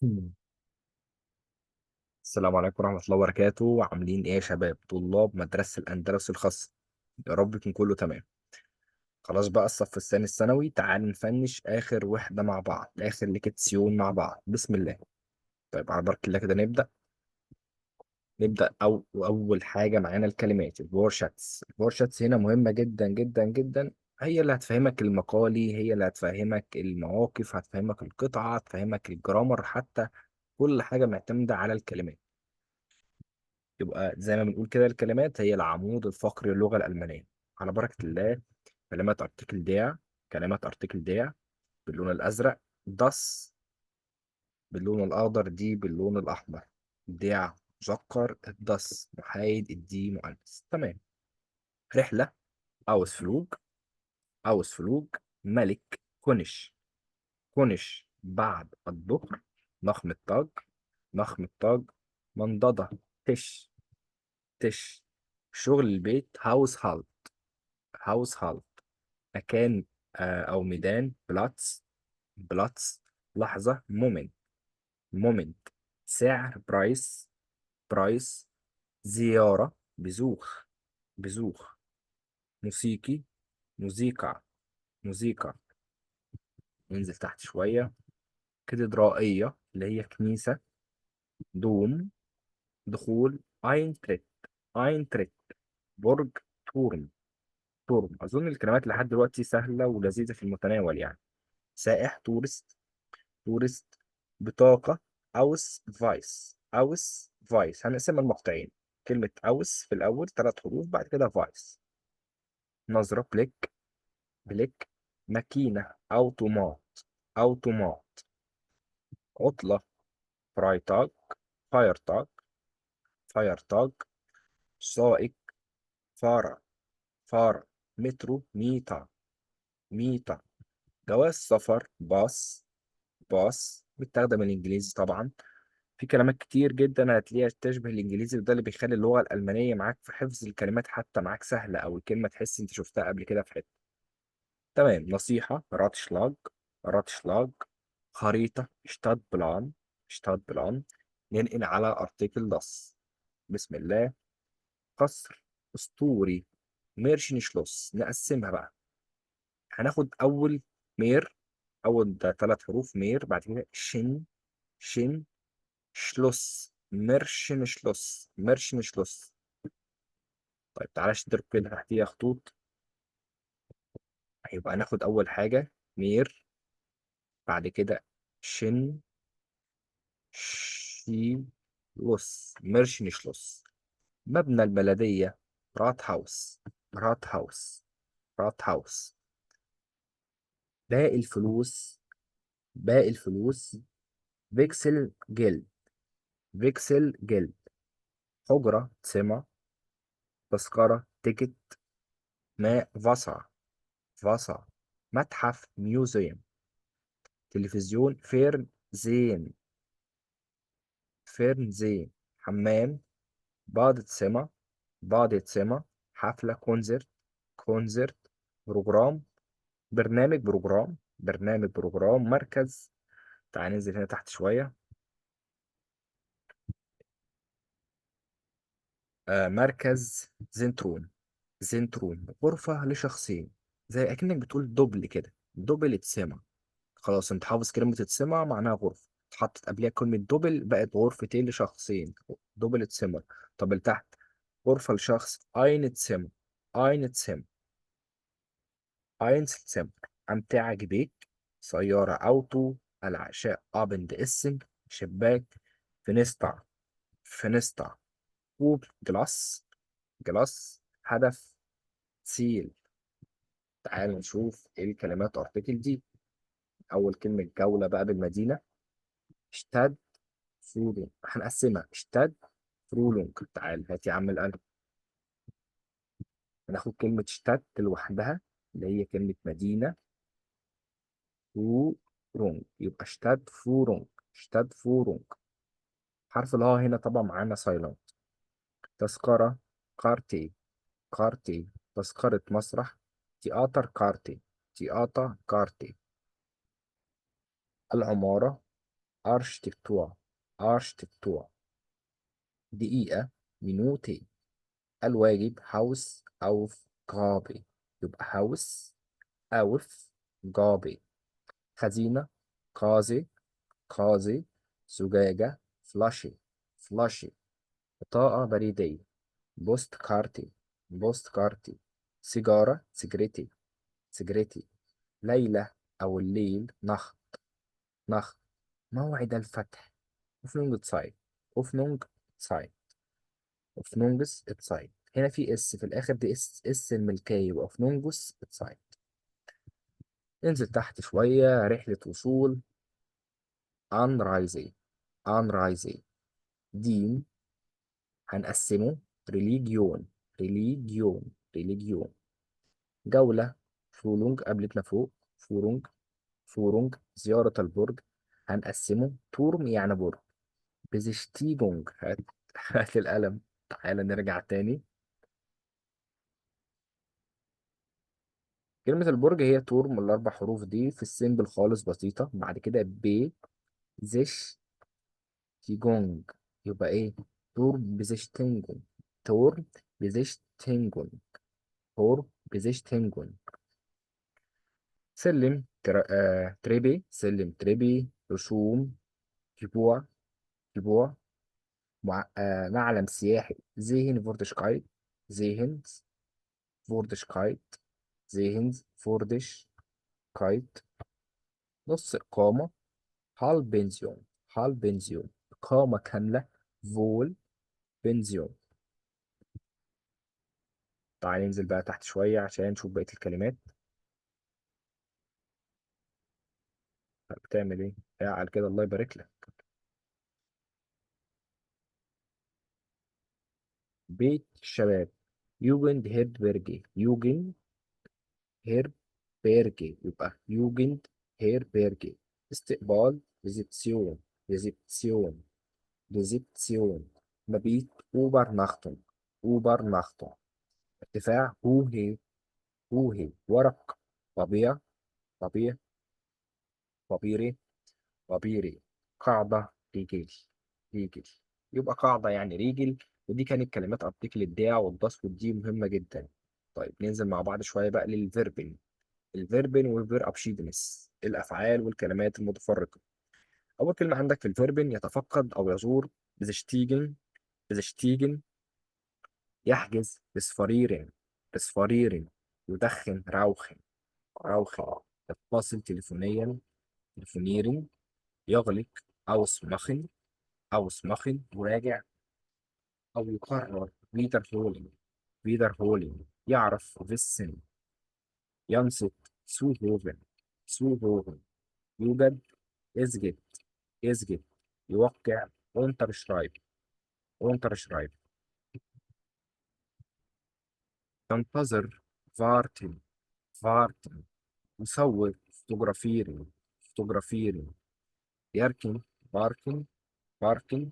مم. السلام عليكم ورحمة الله وبركاته. عاملين ايه يا شباب طلاب مدرسة الأندلس الخاصة؟ يا رب يكون كله تمام. خلاص بقى الصف الثاني الثانوي، تعال نفنش آخر وحدة مع بعض، آخر ليكتسيون مع بعض. بسم الله. طيب على بركة الله كده نبدأ أول حاجة معانا الكلمات الورشاتس. الورشاتس هنا مهمة جدا جدا جدا. هي اللي هتفهمك المقالي، هي اللي هتفهمك المواقف، هتفهمك القطعة، هتفهمك الجرامر حتى. كل حاجة معتمدة على الكلمات. يبقى زي ما بنقول كده الكلمات هي العمود الفقري للغة الألمانية. على بركة الله. كلمات ارتكل دير. كلمات ارتكل دير باللون الأزرق. داس باللون الأخضر، دي باللون الأحمر. ديع مذكر، الداس محايد، الدي مؤنث. تمام. رحلة أوسفلوج. أوسفلوج. ملك كونش. كونش بعد الظهر. نخم التاج. نخم التاج. منضدة. تش. تش. شغل البيت هاوس هالد. هاوس هالد. مكان أو ميدان بلاتس. بلاتس. لحظة مومنت. مومنت. سعر برايس. برايس. زيارة بزوخ. بزوخ. موسيقي. موزيكا. موزيكا. ننزل تحت شوية. كاتدرائية اللي هي كنيسة. دوم. دخول اينتريت. اينتريت. برج. تورم. تورم. أظن الكلمات لحد دلوقتي سهلة ولذيذة في المتناول يعني. سائح تورست. تورست. بطاقة. أوس فايس. أوس فايس هنقسمها المقطعين. كلمة أوس في الأول 3 حروف، بعد كده فايس. نظرة بليك. بليك. ماكينة أوتومات. أوتومات. عطلة. فرايتاج. فايرتاج. فايرتاج. سائق. فارة. فارة. مترو ميتا. ميتا. جواز سفر باص. باص بيستخدم الإنجليزي طبعا. في كلمات كتير جدا هتلاقيها تشبه الانجليزي، وده اللي بيخلي اللغه الالمانيه معاك في حفظ الكلمات حتى معاك سهله، او الكلمه تحس انت شفتها قبل كده في حته. تمام. نصيحه راتشلاج. راتشلاج. خريطه شتاد بلان. شتاد بلان. ننقل على ارتكل داس. بسم الله. قصر اسطوري. ميرشن شلوس. نقسمها بقى. هناخد اول مير. اول ده 3 حروف مير، بعد كده شن. شن. شلوس. ميرشن شلوس. ميرشن شلوس. طيب تعالى نضرب كده تحتيها خطوط. هيبقى هناخد أول حاجة مير. بعد كده شن. شي. لوس. ميرشن شلوس. مبنى البلدية. رات هاوس. رات هاوس. رات هاوس. باقي الفلوس. باقي الفلوس. فيكسل جلد. فيكسل جلد. حجرة سمة. تذكرة تيكت. ماء فاسع. فاسع. متحف ميوزيوم. تلفزيون فيرن زين. فيرن زين. حمام. بعض سما. بعض سما. حفلة كونسرت. كونسرت. بروجرام. برنامج بروجرام. برنامج بروجرام. مركز. تعال ننزل هنا تحت شوية. مركز زنترون. زنترون غرفة لشخصين. زي أكنك بتقول دبل كده، دبل اتسمع. خلاص انت حافظ كلمة اتسمع معناها غرفة، اتحطت قبلها كلمة دبل بقت غرفتين لشخصين. دبل اتسمع. طب اللي تحت. غرفة لشخص اين اتسمع. اين اتسمع. اين اتسمع. أمتعة جبيك. سيارة أوتو. العشاء أبند إسن. شباك. فينيستا. فينيستا. كوب جلاس. جلاس. هدف. سيل. تعال نشوف ايه الكلمات ارتكل دي. اول كلمة جولة بقى بالمدينة. اشتد. فرولونج. هنقسمها اشتد. فرولونج. تعال هات يا عم القلم. هناخد كلمة اشتد لوحدها اللي هي كلمة مدينة. فورونج. يبقى اشتد فورونج. اشتد فورونج. حرف الها هنا طبعا معانا سايلنت. تذكرة. كارتي. كارتي. تذكرة مسرح. تياتر كارتي. تياتر كارتي. العمارة. Architektur. Architektur. دقيقة. Minute. الواجب Haus Aufgabe. يبقى Haus Aufgabe. خزينة. Kase. Kase. زجاجة. Flasche. Flasche. بطاقة بريدية. بوست كارتي. بوست كارتي. سيجارة. سيجريتي. سيجريتي. ليلة أو الليل. نخ. نخ. موعد الفتح. أوفنونج تسايت. أوفنونج تسايت. أوفنونجس تسايت. هنا في اس في الآخر، دي اس الملكية، يبقى أوفنونجس تسايت. انزل تحت شوية. رحلة وصول. أنرايزي. أنرايزي. دين. هنقسمه. ريليجيون. ريليجيون. ريليجيون. جولة. فولونج قابلتنا فوق. فورونج. فورونج. زيارة البرج. هنقسمه. تورم يعني برج. بزشتيجونج. هات. هات القلم. تعالى نرجع تاني. كلمة البرج هي تورم، الأربع حروف دي في السيمبل خالص بسيطة. بعد كده ب. زش. تيجونج. يبقى إيه؟ تور بزشتينجون. تور بزشتينجون. تور بزشتينجون. سلم تريبي. سلم تريبي. رسوم. جبوع. جبوع. معلم سياحي. زيهن فوردشكايت. زيهنز فوردشكايت. زيهنز فوردش كايت. نص إقامة. هال بنزيون. هال بنزيون. إقامة كاملة. فول بنزيون. تعال ننزل بقى تحت شوية عشان نشوف بقية الكلمات. بتعمل إيه؟ قاعد كده، الله يبارك لك. بيت الشباب. يوجند هيربرجي. يوجند هيربرجي. يبقى يوجند هيربرجي. استقبال. ريزبسيون. ريزبسيون. ريزبسيون. مبيت. أوبر ناختن. أوبر ناختن. ارتفاع. هوهي. هوهي. ورق. طبيعة. طبيعة. طبيري. طبيري. قاعدة. ريجل. ريجل. يبقى قاعدة يعني ريجل. ودي كانت كلمات أرتكل الداع والضس، ودي مهمة جدا. طيب ننزل مع بعض شوية بقى للفيربين. الفيربين والفير أبشيدنس، الأفعال والكلمات المتفرقة. أول كلمة عندك في الفيربين: يتفقد أو يزور. بزشتيجن. بزشتيجن. يحجز. بسفريرن. بسفريرن. يدخن. راوخن. راوخن. يتصل تليفونيا. تليفونيرن. يغلق. أوس مخن. أوس مخن. يراجع أو يقرر. فيدر هولين. فيدر هولين. يعرف. فيسن. ينصت. سو هوفن. سو هوفن. يوجد. ازجد. ازجد. يوقع. unterschreiben. unterschreiben. ينتظر. warten. warten. يصور. fotografieren. fotografieren. يركن. parken. parken.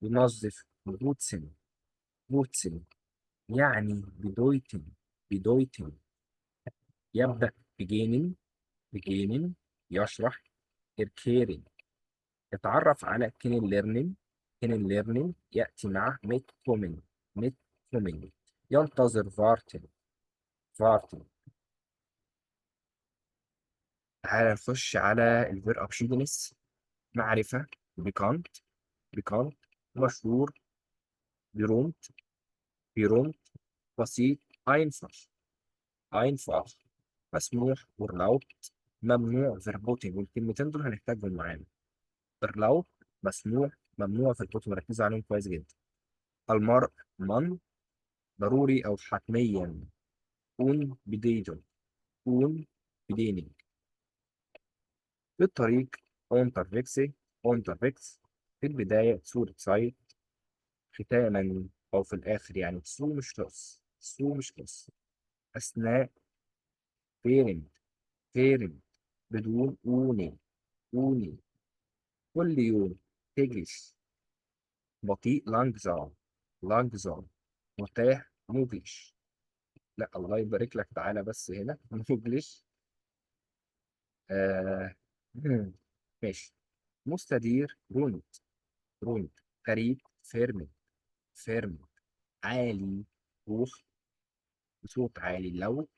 ينظف. putzen. putzen. يعني bedeuten. bedeuten. يبدأ. beginning. beginning. يشرح. erklären. يتعرف على كين ليرنينج. كين ليرنينج. يأتي مع ميت كومينج. ميت كومينج. ينتظر. فارتن. فارتن. تعال نخش على الفير أبشيدنس. معرفة. بيكانت. بيكانت. مشهور. بيرومت. بيرومت. بسيط. أينفع. أينفع. مسموح. ورلاوت. ممنوع. فيربوتين، والكلمتين دول هنحتاجهم معانا. ورلاوت. مسموح. ممنوع. فيربوتين، ركز عليهم كويس جدا. المرء. من. ضروري أو حتميا. unbedingt. unbedingt. في الطريق. unterwegs. unterwegs. في البداية. صورة سايت. ختاما أو في الآخر، يعني سو مش تقص. سو مش تقص. أثناء. während. während. بدون. ohne. ohne. كل يوم. täglich. بطيء. langsam. langsam. متاح. möglich. لا الله يبارك لك، تعالى بس هنا. möglich. آه. ماشي. مستدير روند، روند. غريب فيرمنت، فيرمنت. عالي، روح، بصوت عالي لو،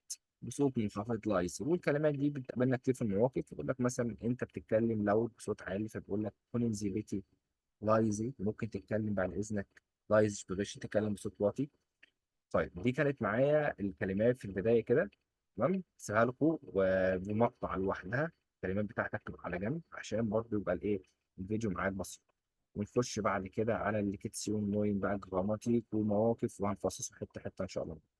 بصوت منخفض لايس. والكلمات دي بتقابلنا كتير في المواقف، يقول لك مثلا انت بتتكلم لو بصوت عالي فبيقول لك كوننزي بيتي لايزي. ممكن تتكلم بعد اذنك لايز، بغش تتكلم بصوت واطي. طيب دي كانت معايا الكلمات في البدايه كده. تمام، سيبها لكم وبمقطع لوحدها. الكلمات بتاعتك تبقى على جنب عشان برضه يبقى الايه، الفيديو معاك بسيط. ونخش بعد كده على الليكيتسيون نوين بقى، جراماتيك ومواقف، وهنفصصه حته حته ان شاء الله.